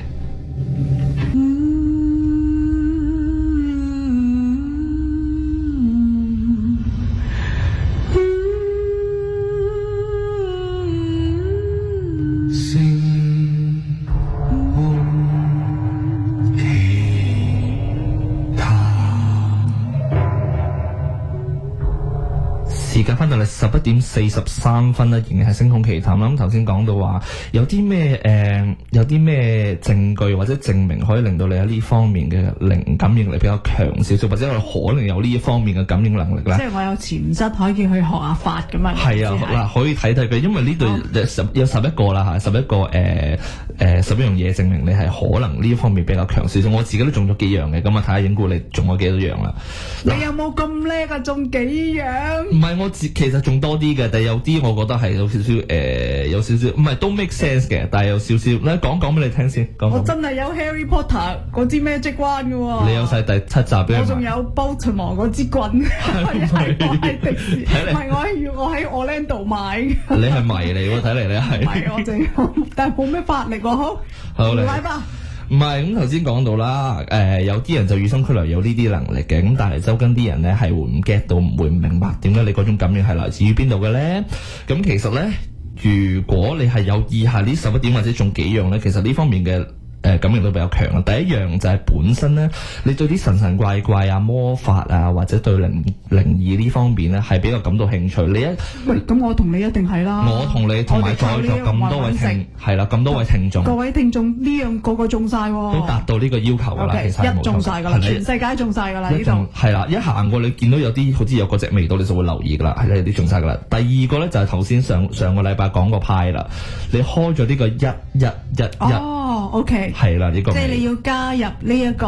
時間翻到嚟11:43啦，仍然係星空奇談啦。咁頭先講到話有啲咩證據或者證明可以令到你喺呢方面嘅靈感應力比較強少少，或者我可能有呢一方面嘅感應能力咧？即係我有潛質可以去學下法咁啊？係啊，嗱可以睇睇佢，因為呢度有11個啦嚇，11個11樣嘢證明你係可能呢一方面比較強少少。我自己都中咗幾樣嘅，咁啊睇下影估你中咗幾多樣啦。你有冇咁叻啊？中幾樣？唔係我其實仲多啲嘅，但係有啲我覺得係有少少唔係都 make sense 嘅，但係有少少咧講俾你聽先。我真係有 Harry Potter 嗰支 Magic Wand 嘅喎。你有晒第7集俾我仲有 Baltimore 嗰支棍。係我喺迪士尼，唔係我喺 Orlando 買。你係迷嚟喎，睇嚟你係。唔係我淨，但係冇咩法力喎，好嚟吧。唔係咁頭先講到啦，有啲人就與生俱來有呢啲能力嘅，咁但係周跟啲人咧係會唔 get 到，唔會唔明白點解你嗰種感應係來自於邊度嘅咧？咁其實咧，如果你係有以下呢11點或者中幾樣咧，其實呢方面嘅感應都比較強啊！第一樣就係本身咧，你對啲神神怪怪啊、魔法啊，或者對靈異呢方面咧，係比較感到興趣。喂，咁我同你一定係啦。我同你同埋在座咁多位係啦，咁多位聽眾，各位聽眾呢樣個個中晒喎，都達到呢個要求㗎啦。其實一中晒㗎啦，全世界中晒㗎啦呢度。係啦，一行過你見到有啲好似有嗰隻味道，你就會留意㗎啦。係啦，有啲中晒㗎啦。第二個咧就係頭先上個禮拜講個派啦，你開咗呢個1111。哦，OK。係啦，呢個即係你要加入呢一個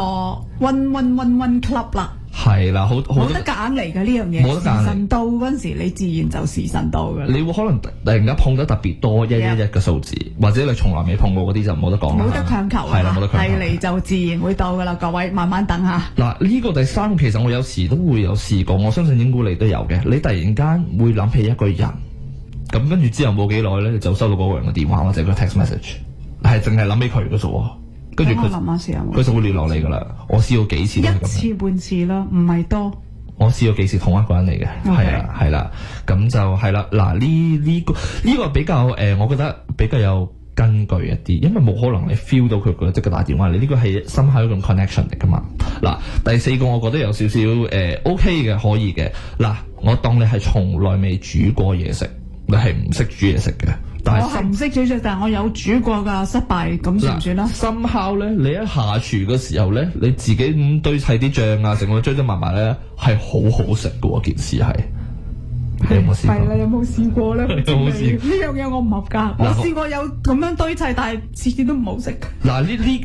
one club 啦。係啦，好冇得夾硬嚟嘅呢樣嘢。冇得夾硬。時辰到嗰陣時，你自然就時辰到嘅。你會可能突然間碰得特別多111嘅數字，或者你從來未碰過嗰啲就冇得講啦。冇得強求。係啦，冇得強求。係嚟就自然會到㗎啦，各位慢慢等下。嗱，呢個第三，其實我有時都會有試過，我相信應該你都有嘅。你突然間會諗起一個人，咁跟住之後冇幾耐咧，就收到嗰個人嘅電話或者個 text message， 係淨係諗起佢嘅啫喎。跟住佢就會聯絡你噶啦。我試過幾次都係咁樣。一次半次啦，唔係多。我試過幾次同一個人嚟嘅，係啦，咁就係啦。嗱呢個比較我覺得比較有根據一啲，因為冇可能你 feel 到佢即刻打電話，你呢個係深刻一種 connection 嚟噶嘛。嗱，第四個我覺得有少少OK 嘅，可以嘅。嗱，我當你係從來未煮過嘢食，你係唔識煮嘢食嘅。但我係唔識煮食，但係我有煮過㗎，失敗咁算唔算啦？深烤咧，你一下廚嘅時候咧，你自己咁堆砌啲醬啊，成個追追埋埋咧，係好好食嘅喎，件事係。你有冇試過？係啦，有冇試過咧？有冇試？呢樣嘢我唔合格。我試過有咁樣堆砌，但係次次都唔好食。嗱，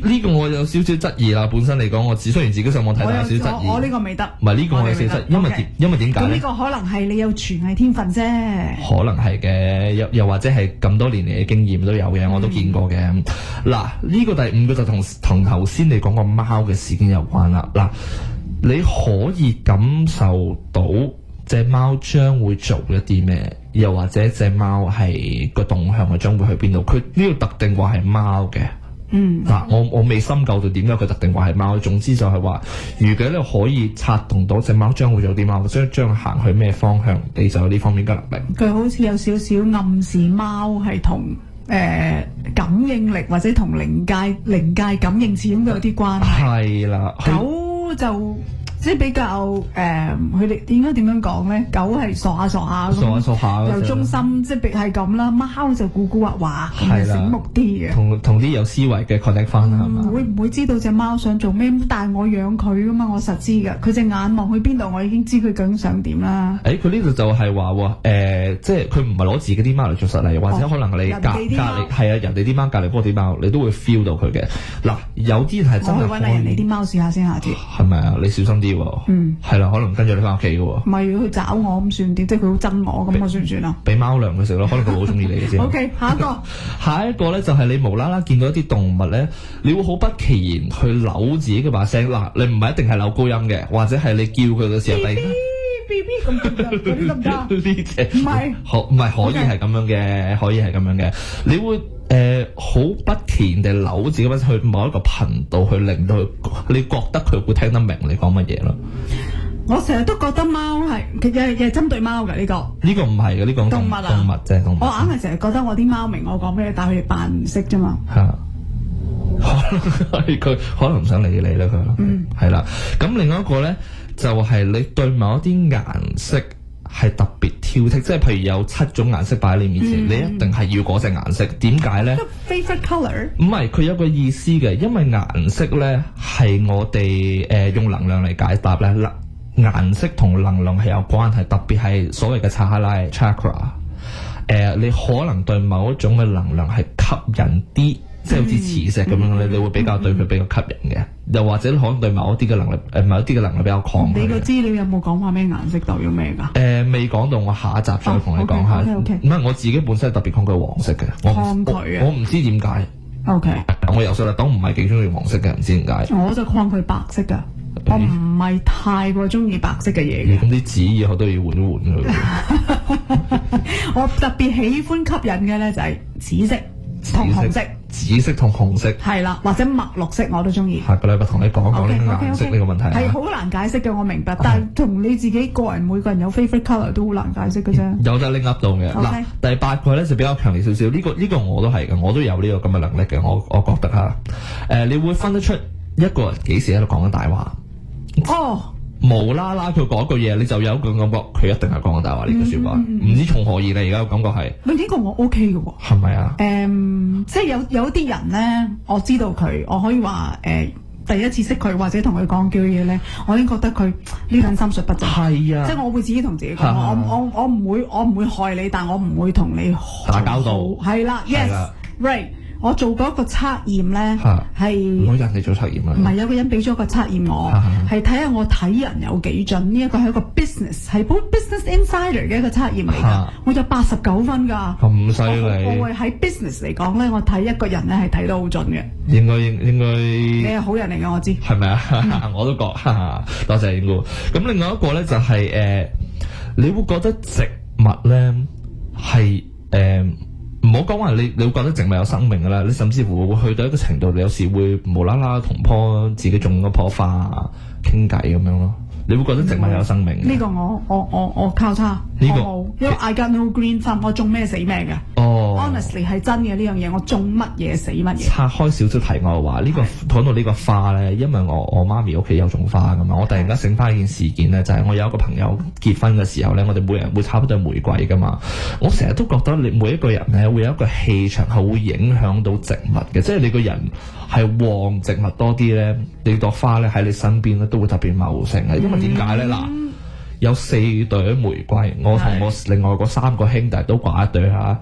呢個我有少少質疑啦。本身嚟講，我雖然自己上網睇，但有少少質疑。我呢個未得。唔係呢個我有少少質疑，因為點解咧？咁呢個可能係你有廚藝天分啫。可能係嘅，又或者係咁多年嚟嘅經驗都有嘅，我都見過嘅。嗱，呢個第五個就同頭先你講個貓嘅事件有關啦。嗱，你可以感受到隻貓將會做一啲咩，又或者隻貓係個動向係將會去邊度？佢呢個特定話係貓嘅。嗱，我未深究到點解佢特定話係貓。總之就係話，如果你可以察動到隻貓將會做啲貓，將行去咩方向，你就有呢方面嘅能力。佢好似有少少暗示貓係同感應力或者同靈界感應始終都有啲關係。係啦，狗就即係比較佢哋應該點樣講咧？狗係傻下咁，又忠心，即係咁啦。貓就古古惑惑，咁醒目啲嘅。同啲有思維嘅 connect 翻啦，係嘛？會唔會知道隻貓想做咩？但係我養佢噶嘛，我實知㗎。佢隻眼望去邊度，我已經知佢究竟想點啦。佢呢度就係話喎，即係佢唔係攞自己啲貓嚟做實例，或者可能你隔離係啊，人哋啲貓隔離嗰啲貓，你都會 feel 到佢嘅。嗱，有啲係真係我去揾人哋啲貓試下先下次。係咪啊？你小心啲。係啦，可能跟住你翻屋企嘅喎。唔係佢找我咁算點？即係佢好憎我咁，我算唔算啊？俾貓糧佢食咯，可能佢好中意你嘅先。OK，下一個咧就係你無啦啦見到一啲動物咧，你會好不其然去扭自己嘅把聲。嗱，你唔係一定係扭高音嘅，或者係你叫佢嘅時候，突然間 B B 咁嗰啲得唔得？呢隻唔係，唔係可以係咁樣嘅，可以係咁樣嘅。你會好不其然地扭自己把聲去某一個頻道，去令到佢，你覺得佢會聽得明你講乜嘢咯？我成日都覺得貓係係針對貓嘅呢個。呢個唔係嘅，呢個動物啊，動物即係動物。我硬係成日覺得我啲貓明我講咩，但係佢哋扮唔識啫嘛。佢可能唔想理你啦，佢。係啦。咁另外一個咧，就係你對某一啲顏色係特別挑剔，即係譬如有7種顏色擺喺你面前，你一定係要嗰隻顏色。點解咧？Favorite color？唔係，佢有個意思嘅，因為顏色咧係我哋用能量嚟解答咧。顏色同能量係有關係，特別係所謂嘅查克拉 chakra。你可能對某一種嘅能量係吸引啲，即係好似磁石咁樣咧，你會比較對佢比較吸引嘅。又或者可能對某一啲嘅能力，某一啲嘅能力比較抗拒。你個資料有冇講話咩顏色代表咩㗎？未講到，我下一集再同你講下。唔係，我自己本身係特別抗拒黃色嘅。抗拒啊！我唔知點解。OK。我由細到大唔係幾中意黃色嘅，唔知點解。我就抗拒白色㗎。我唔係太過中意白色嘅嘢嘅。咁啲紙以後都要換一換佢。我特別喜歡吸引嘅咧就係紫色同紅色。紫色同紅色係啦，或者墨綠色我都中意。下個禮拜同你講講呢個顏色呢個問題。係好難解釋嘅，我明白。但係同你自己個人每個人有 favorite colour 都好難解釋嘅啫。有得拎 up 到嘅。嗱，第8個咧就比較強烈少少。呢個我都係嘅，我都有呢個咁嘅能力嘅。我覺得嚇，你會分得出一個人幾時喺度講緊大話。無啦啦佢講句嘢，你就有一個感覺，佢一定係講緊大話呢句説話，唔知從何而嚟。而家個感覺係，呢個我 OK 嘅喎，係咪啊？即係有啲人咧，我知道佢，我可以話第一次識佢或者同佢講叫嘢咧，我已經覺得佢呢個人心術不正。係啊，即係我會自己同自己講，我唔會害你，但我唔會同你打交道。係啦 ，yes right。我做過一個測驗咧，係唔好人哋做測驗啊！唔係有個人俾咗個測驗我，係睇下我睇人有幾準。呢一個係一個 business 係 Business Insider 嘅一個測驗嚟㗎，我有89分㗎。咁犀利！我會喺 business 嚟講咧，我睇一個人咧係睇得好準嘅。應該你係好人嚟㗎，我知。係咪啊？我都覺，多謝應該。咁另外一個咧就係你會覺得植物咧係唔好講話你會覺得植物有生命㗎啦，你甚至乎會去到一個程度，你有時會無啦啦同棵自己種嗰棵花傾偈咁樣咯。你會覺得植物有生命？呢個我交叉。呢個因為 I got no green thumb，我種咩死咩㗎。我 honestly 係真嘅呢樣嘢，我種乜嘢死乜嘢。拆開少少題外話，呢個講到呢個花咧，因為我媽咪屋企有種花噶嘛，我突然間醒翻一件事件咧，就係我有一個朋友結婚嘅時候咧，我哋每人會插一朵玫瑰噶嘛。我成日都覺得你每一個人咧會有一個氣場係會影響到植物嘅，即係你個人係旺植物多啲咧，你朵花咧喺你身邊咧都會特別茂盛嘅。因為點解咧？嗱，有4朵玫瑰，我同我另外嗰3個兄弟都掛一朵嚇。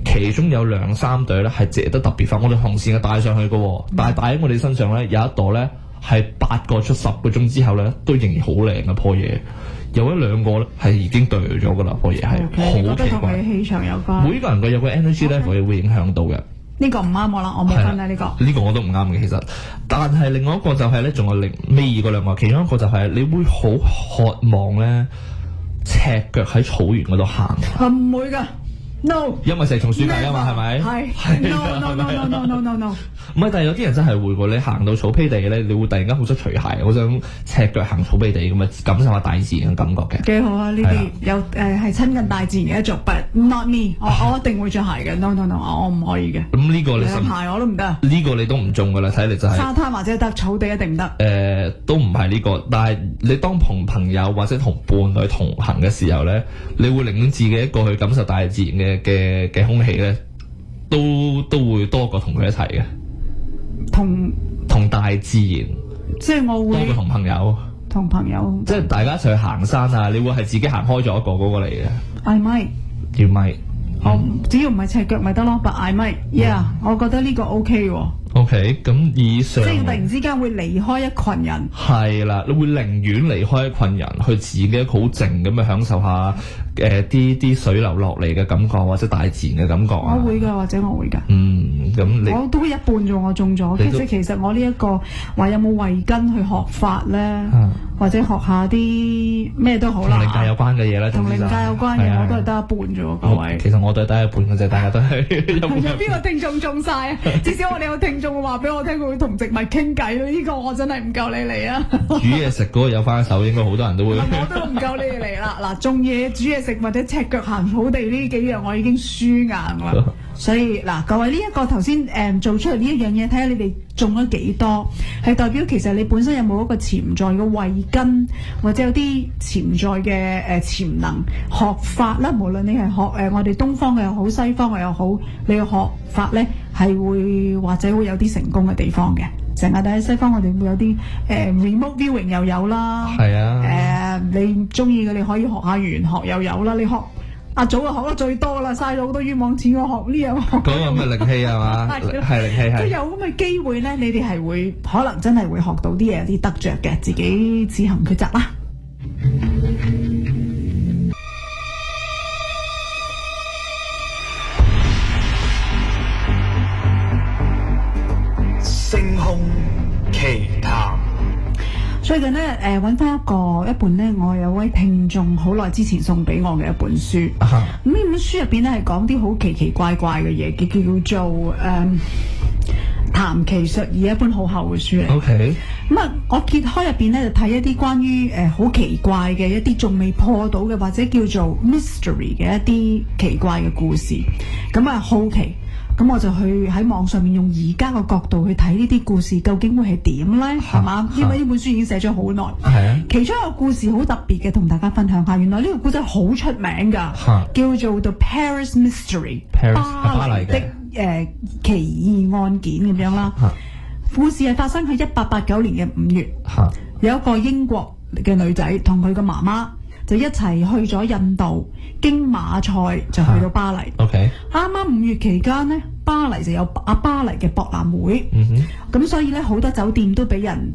其中有2、3朵咧係謝得特別快，我哋紅線嘅帶上去嘅，但係帶喺我哋身上咧有一朵咧係8個出10個鐘之後咧都仍然好靚嘅棵嘢，有1-2個咧係已經掉咗嘅啦，棵嘢係好奇怪。同你氣場有關，每個人有個 energy level 會影響到嘅。呢個唔啱我啦，我冇分啊呢個。呢個我都唔啱嘅其實，但係另外一個就係咧，仲有尾2個2個，其中一個就係你會好渴望咧赤腳喺草原嗰度行。唔會㗎。No， 因為蛇蟲鼠蟻啊嘛，係咪？係。No。唔係，但係有啲人真係會喎。你行到草皮地咧，你會突然間好想除鞋，好想赤腳行草皮地咁啊，感受下大自然嘅感覺嘅。幾好啊！呢啲有係親近大自然嘅一族 ，but not me。我一定會着鞋嘅。No， 我唔可以嘅。咁呢個你鞋我都唔得。呢個你都唔中㗎啦，睇嚟就係沙灘或者得，草地一定唔得。都唔係呢個，但係你當同朋友或者同伴侶同行嘅時候咧，你會寧願自己一個去感受大自然嘅空氣咧，都會多過同佢一齊嘅。同大自然，即係我會多過同朋友。同朋友，即係大家一齊去行山啊！你會係自己行開咗一個嗰個嚟嘅。I might， you might，我只要唔係赤腳咪得咯。But I might，yeah，我覺得呢個 OK 喎。OK，咁以上即係突然之間會離開一群人。係啦，你會寧願離開一群人，去自己好靜咁去享受下啲水流落嚟嘅感覺，或者大自然嘅感覺啊。我會㗎，或者我會㗎。咁你我都一半啫，我中咗。其實我呢一個話有冇慧根去學法咧，或者學下啲咩都好啦。同靈界有關嘅嘢咧，同靈界有關嘅我都係得一半啫，各位。其實我都係得一半嘅啫，大家都係。有邊個聽眾中晒啊？至少我哋有聽眾會話俾我聽，佢會同植物傾偈咯。呢個我真係唔夠你嚟啊！煮嘢食嗰個有翻手，應該好多人都會。我都唔夠你嚟啦！嗱，種嘢、煮嘢食或者赤腳行草地呢幾樣，我已經輸硬啦。所以嗱，各位呢一個頭先做出嚟呢一樣嘢，睇下你哋種咗幾多，係代表其實你本身有冇一個潛在嘅慧根，或者有啲潛在嘅潛能學法啦。無論你係學我哋東方嘅又好，西方嘅又好，你嘅學法咧係會或者會有啲成功嘅地方嘅。成日喺西方，我哋會有啲remote viewing 又有啦。係啊。你中意嘅你可以學下玄學又有啦。你學阿祖啊，學得最多啦，嘥咗好多冤枉錢。我學呢樣學嗰樣。嗰個咩靈氣係嘛？係靈氣係。都有咁嘅機會咧，你哋係會可能真係會學到啲嘢，有啲得着嘅，自己自行抉擇啦。星空奇談。最近咧，揾翻一本咧，我有位聽眾好耐之前送俾我嘅一本書。咁呢本書入邊咧係講啲好奇奇怪怪嘅嘢，叫做談奇術，而一本好厚嘅書嚟。OK。咁啊，我揭開入邊咧就睇一啲關於好奇怪嘅一啲仲未破到嘅，或者叫做 mystery 嘅一啲奇怪嘅故事。咁啊好奇。咁我就去喺網上面用而家個角度去睇呢啲故事，究竟會係點咧？係嘛？因為呢本書已經寫咗好耐。係啊。其中一個故事好特別嘅，同大家分享下。原來呢個故仔好出名㗎，叫做 The Paris Mystery， 巴黎的奇異案件咁樣啦。故事係發生喺1889年嘅5月，有一個英國嘅女仔同佢嘅媽媽就一齊去咗印度，經馬賽就去到巴黎。OK。啱啱5月期間呢，巴黎就有巴黎嘅博覽會。咁所以咧好多酒店都俾人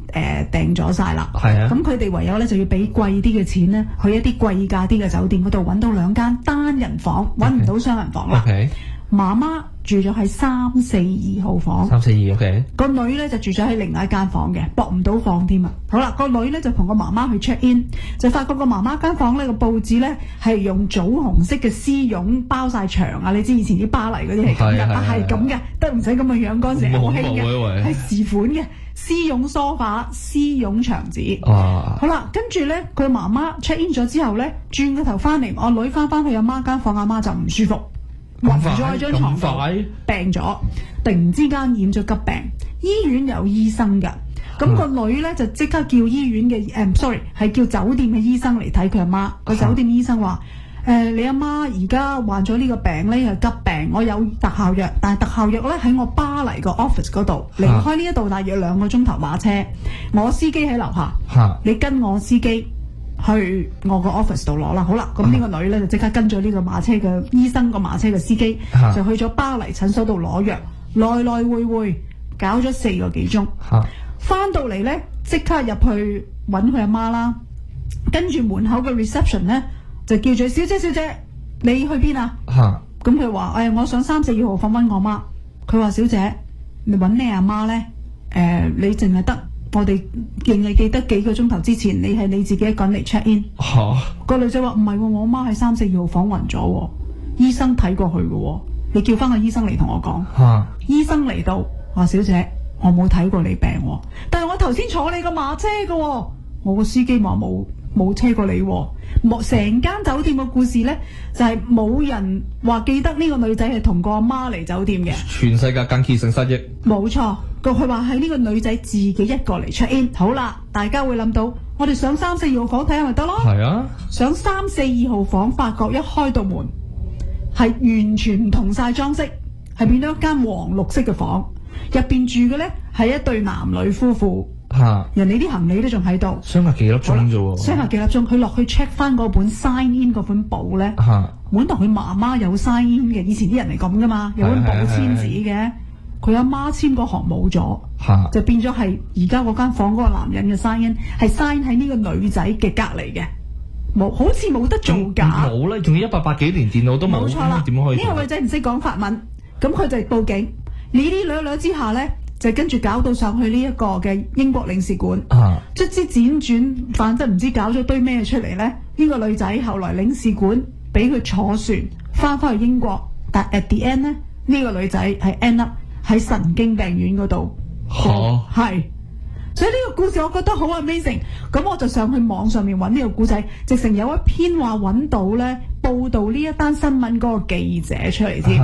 訂咗晒啦。係啊。咁佢哋唯有咧就要俾貴啲嘅錢咧，去一啲貴價啲嘅酒店嗰度揾到2間單人房，揾唔到雙人房啦。OK。媽媽住咗喺342號房，342 OK。個女咧就住咗喺另外一間房嘅，駁唔到房添啊。好啦，個女咧就同個媽媽去 check in， 就發覺個媽媽間房呢個佈置咧係用棗紅色嘅絲絨包晒牆啊！你知以前啲巴黎嗰啲係咁嘅，係咁嘅，得唔使咁嘅樣，嗰陣時好興嘅，係時款嘅絲絨梳化、絲絨牆紙。好啦，跟住咧佢媽媽 check in 咗之後咧，轉個頭翻嚟，我女翻去阿媽間房，阿媽就唔舒服。暈咗喺張床度，病咗，突然之間染咗急病，醫院有醫生㗎。咁個女咧就即刻叫醫院嘅sorry 係叫酒店嘅醫生嚟睇佢阿媽。個酒店醫生話：你阿媽而家患咗呢個病咧係急病，我有特效藥，但係特效藥咧喺我巴黎個 office 嗰度，離開呢一度大約2個鐘頭馬車，我司機喺樓下，你跟我司機去我個 office 度攞啦。好啦，咁呢個女咧就即刻跟咗呢個馬車嘅醫生個馬車嘅司機，就去咗巴黎診所度攞藥，來來回回搞咗4個幾鐘。翻到嚟咧，即刻入去揾佢阿媽啦。跟住門口嘅 reception 咧，就叫住小姐，你去邊啊？咁佢話：我上342號房揾我媽。佢話：小姐，你揾你阿媽咧？你淨係得我哋淨係記得幾個鐘頭之前，你係你自己一個人嚟 check in。個女仔話：唔係喎，我媽喺342號房暈咗，醫生睇過去嘅，你叫翻個醫生嚟同我講。醫生嚟到話：小姐，我冇睇過你病喎，但係我頭先坐你個馬車嘅喎。我個司機話冇車過你喎。成間酒店嘅故事呢，就係冇人話記得呢個女仔係同個阿媽嚟酒店嘅。全世界間歇性失憶。冇錯，佢話係呢個女仔自己一個嚟 check in。好啦，大家會諗到，我哋上342號房睇下咪得咯。係啊，上342號房發覺一開到門係完全唔同晒裝飾，係變咗一間黃綠色嘅房。入邊住嘅咧係一對男女夫婦，人哋啲行李都仲喺度，相隔幾粒鐘啫喎，相隔幾粒鐘，佢落去 check 翻嗰本 sign in 嗰本簿咧，本來佢媽媽有 sign in 嘅，以前啲人係咁噶嘛，有本簿簽字嘅，佢阿媽簽嗰行冇咗，就變咗係而家嗰間房嗰個男人嘅 sign in 係 sign 喺呢個女仔嘅隔離嘅，好似冇得做假，冇啦，仲要1880幾年電腦都冇，冇錯啦，點可以？呢個女仔唔識講法文，咁佢就報警。呢兩之下呢，就跟住搞到上去呢一個嘅英國領事館，卒之輾轉，反正唔知搞咗堆咩出嚟呢。呢個女仔後來領事館俾佢坐船翻去英國，但 at the end 呢，呢個女仔係 end up 喺神經病院嗰度，係。所以呢個故事我覺得好 amazing， 咁我就上去網上面揾呢個故仔，直成有一篇話揾到呢報導呢一單新聞嗰個記者出嚟添，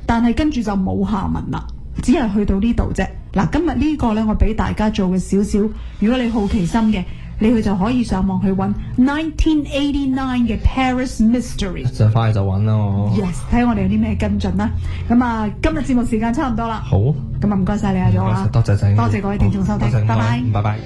但係跟住就冇下文啦，只係去到呢度啫。嗱，今日呢個呢，我俾大家做嘅少少，如果你好奇心嘅，你去就可以上網去揾1989嘅 Paris Mystery， 就快就揾啦我。Yes， 睇下我哋有啲咩跟進啦。咁啊，今日節目時間差唔多啦。好，咁啊唔該晒你阿祖啦，多謝各位聽眾收聽，拜拜。